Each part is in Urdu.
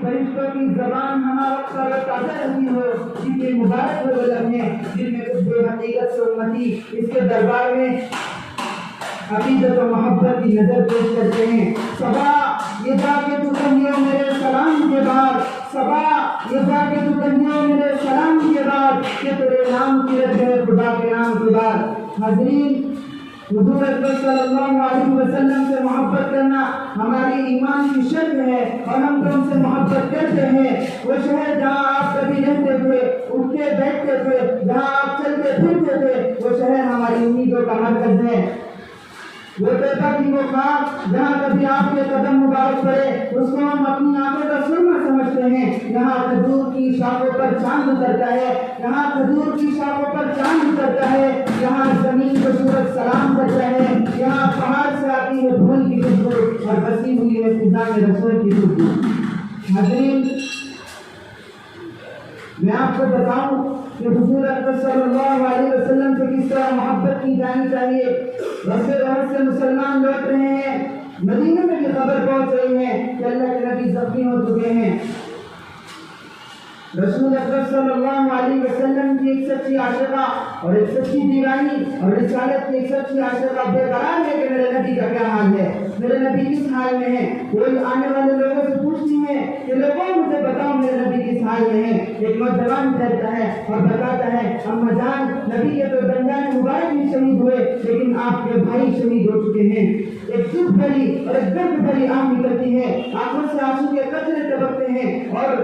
فرشتوں کی زبان ہمارا پر تازہ رہی ہو، جتنے مبارک ہو وہ لمحے جن میں کچھ بے حقیقت سے امتی اس کے دربار میں عقیدت و محبت کی نظر پیش کرتے ہیں۔ صبا یہ جا کے تو کہیے میرے سلام کے بعد، صبا یہ جا کے تو کہیے میرے سلام کے بعد کہ تیرے نام کی رد ہے خدا کے نام کے بعد۔ حاضرین، حضور اکرم صلی اللہ علیہ وسلم سے محبت کرنا ہماری ایمان کی شرط ہے اور ہم تو ان سے محبت کرتے ہیں۔ وہ شہر جہاں آپ کبھی رہتے تھے، اٹھتے بیٹھتے تھے، جہاں آپ چلتے پھرتے تھے، وہ شہر ہماری امیدوں کا مرکز ہے۔ وہ طیبہ کی وہ خاک جہاں کبھی آپ کے قدم مبارک پڑے، اس کو ہم اپنی آنکھوں کا سرما سمجھتے ہیں۔ یہاں کھجور کی شاخوں پر چاند اترتا ہے، یہاں کھجور کی شاخوں پر چاند اترتا ہے، یہاں زمین کو سورج سلام کرتا ہے، یہاں پہاڑ سے آتی ہے پھول کی خوشبو اور بسی ہوئی ہے فضا میں رسول کی خوشبو۔ حاضرین، میں آپ کو بتاؤں کہ حضور اکرم صلی اللہ علیہ وسلم سے کس طرح محبت کی جانی چاہیے۔ رستے بہت سے مسلمان لوٹ رہے ہیں، مدینہ میں بھی خبر پہنچ رہی ہے کہ اللہ کے نبی زخمی ہو چکے ہیں۔ رسول اکرم صلی اللہ علیہ وسلم کی ایک سچی عاشقہ اور ایک سچی دیوانی اور رسالت کی ایک سچی عاشقہ بے قرار ہے کہ میرے نبی کا کیا حال ہے، میرے نبی کس حال میں ہے۔ کوئی آنے والے لوگوں سے پوچھتی ہے کہ لوگوں مجھے بتاؤ میرے نبی کس حال میں ہے۔ ایک نوجوان کہتا ہے اور بتاتا ہے، اما جان، نبی کے تو دندان مبارک بھی شہید ہوئے لیکن آپ کے بھائی شہید ہو چکے ہیں۔ ایک دکھ بھری اور ایک درد بھری آنکھ نکلتی ہے، آنکھوں سے آنسو کے قطرے ٹپکتے ہیں اور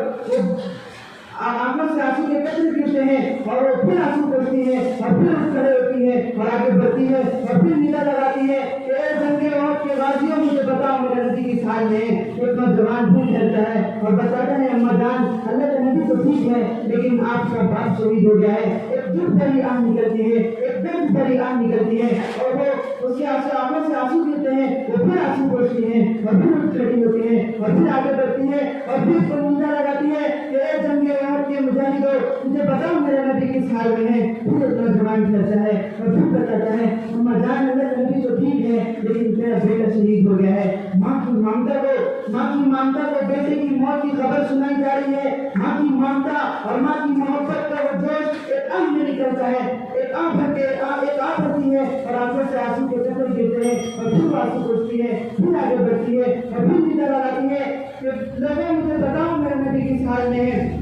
آنکھوں سے آنسو کے قطرے گرتے ہیں اور وہ پھر آنسو پوچھتی ہے اور پھر اٹھ کھڑے ہوتی ہے اور آگے بڑھتی ہے اور پھر ندا لگاتی ہے کہ اے جنگ احد کے غازیوں مجھے بتاؤ میرے نبی کس حال میں ہے۔ ایک نوجوان پھر چلتا ہے اور بتاتا ہے، اما جان، اللہ کا نبی تو ٹھیک ہے لیکن آپ کا باپ شہید ہو گیا ہے۔ ایک دکھ بھری آنکھ نکلتی ہے، ایک درد بھری آنکھ نکلتی ہے اور وہ اس کے آنکھوں سے آنسو گرتے ہیں، وہ پھر آنسو پوچھتی ہیں اور پھر اٹھ کھڑی ہوتی ہیں اور پھر آگے بڑھتی ہے اور پھر اس کو ندا لگاتی ہے کہ اے جنگ احد کے مجاہدوں مجھے بتاؤ میرے نبی کس حال میں ہے۔ پھر اتنا جوان چلتا ہے اور پھر بتاتا ہے، اما جان، اللہ کا نبی تو ٹھیک ہے لیکن میرا بیٹا شہید ہو گیا ہے۔ ماں کی ممتا کو بیٹے کی موت کی خبر سنائی جا رہی ہے۔ ماں کی ممتا اور ماں کی محبت کا وہ جوش ایک آنکھ میں نکلتا ہے، ایک آنکھ بھرتی ہے اور آنکھوں سے آنسو کے قطرے گرتے ہیں اور پھر آنسو پوچھتی ہے، پھر آگے بڑھتی ہے اور پھر ندا لگاتی ہے کہ لوگوں مجھے بتاؤ میرے نبی کس حال میں ہے۔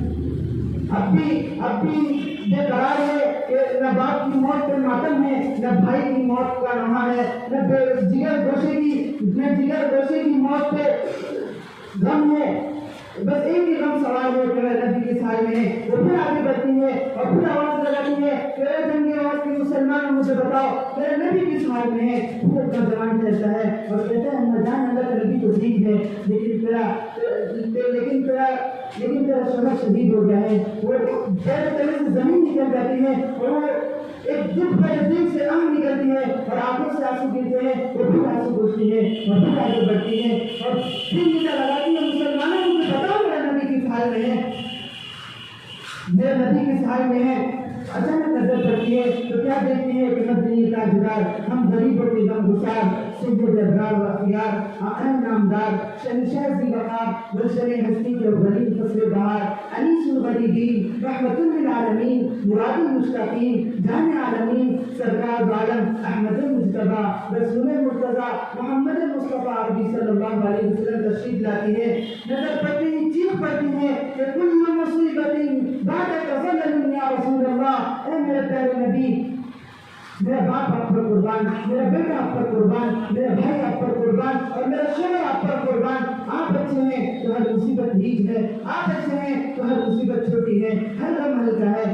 اب بھی بے قرار ہے کہ نہ باپ کی موت پہ ماتم ہے، نہ بھائی کی موت کا نوحہ ہے، نہ جگر گوشے کی موت پہ غم ہے۔ بس ایک ہی غم سوال ہے کہ میرے نبی کس حال میں ہے۔ وہ پھر آگے بڑھتی ہے اور پھر آواز لگاتی ہے کہ اے جنگ احد کے مسلمان مجھے بتاؤ میرے نبی کس حال میں ہے۔ پھر اتنا جوان چلتا ہے اور کہتا ہے، اما جان، اللہ کا نبی تو ٹھیک ہے لیکن تیرا شوہر شہید ہو گیا ہے۔ وہ پیر تلے سے زمین نکل جاتی ہے اور وہ ایک دکھ بھرے دل سے آنکھ نکلتی ہے اور آنکھوں سے آنسو گرتے ہیں، وہ پھر آنسو پوچھتی ہے اور پھر آگے بڑھتی ہے اور پھر ندا لگاتی ہے، مسلمانوں مجھے بتاؤ میرا نبی کس حال میں ہے، میرے نبی کس حال میں ہے۔ اچانک نظر پڑتی ہے تو کیا دیکھتی ہے کہ مدنی تاجدار، ہم غریبوں کے غم گسار، سید ابرار و اخیار، اہم نامدار، شہنشاہ ذی وقار، گلشن ہستی کے غریب فصل بہار، انیس الغریبین، رحمت للعالمین، مراد المشتاقین، جان عالمین، سرکار عالم احمد مجتبیٰ رسول مرتضیٰ محمد مصطفیٰ عربی صلی اللہ علیہ وسلم تشریف لاتی ہے۔ نظر پڑتی ہی چیخ پڑتی ہے کہ کل مصیبت بعد تفضل یا رسول اللہ، اے میرے پیارے نبی، میرا باپ آپ پر قربان، میرا بیٹا آپ پر قربان، میرا بھائی آپ پر قربان اور میرا شوہر آپ پر قربان۔ آپ اچھے ہیں تو ہر مصیبت ہیج ہے، آپ اچھے ہیں تو ہر مصیبت چھوٹی ہے، ہر غم ہلکا ہے۔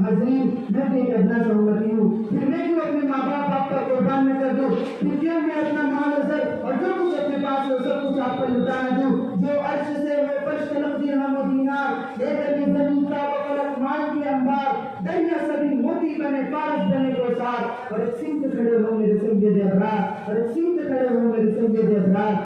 حاضرین، میں بھی ایک ادنا سا امتی ہوں، پھر میں کیوں اپنے ماں باپ آپ پر قربان نہ کر دوں، پھر کیوں میں اپنا مال و زر اور جو کچھ اپنے پاس ہے سب کچھ آپ پر لٹا نہ دوں۔ جو عرش سے وہ فرش تلق درہم و دینار لے کر یہ زمین کا وفلق مال کے انبار، دریا سبھی موتی بنے پارس بنے کو سار، اور ایک سمت کھڑے ہوں میرے سید ابرار، اور ایک سمت کھڑے ہوں میرے سید ابرار۔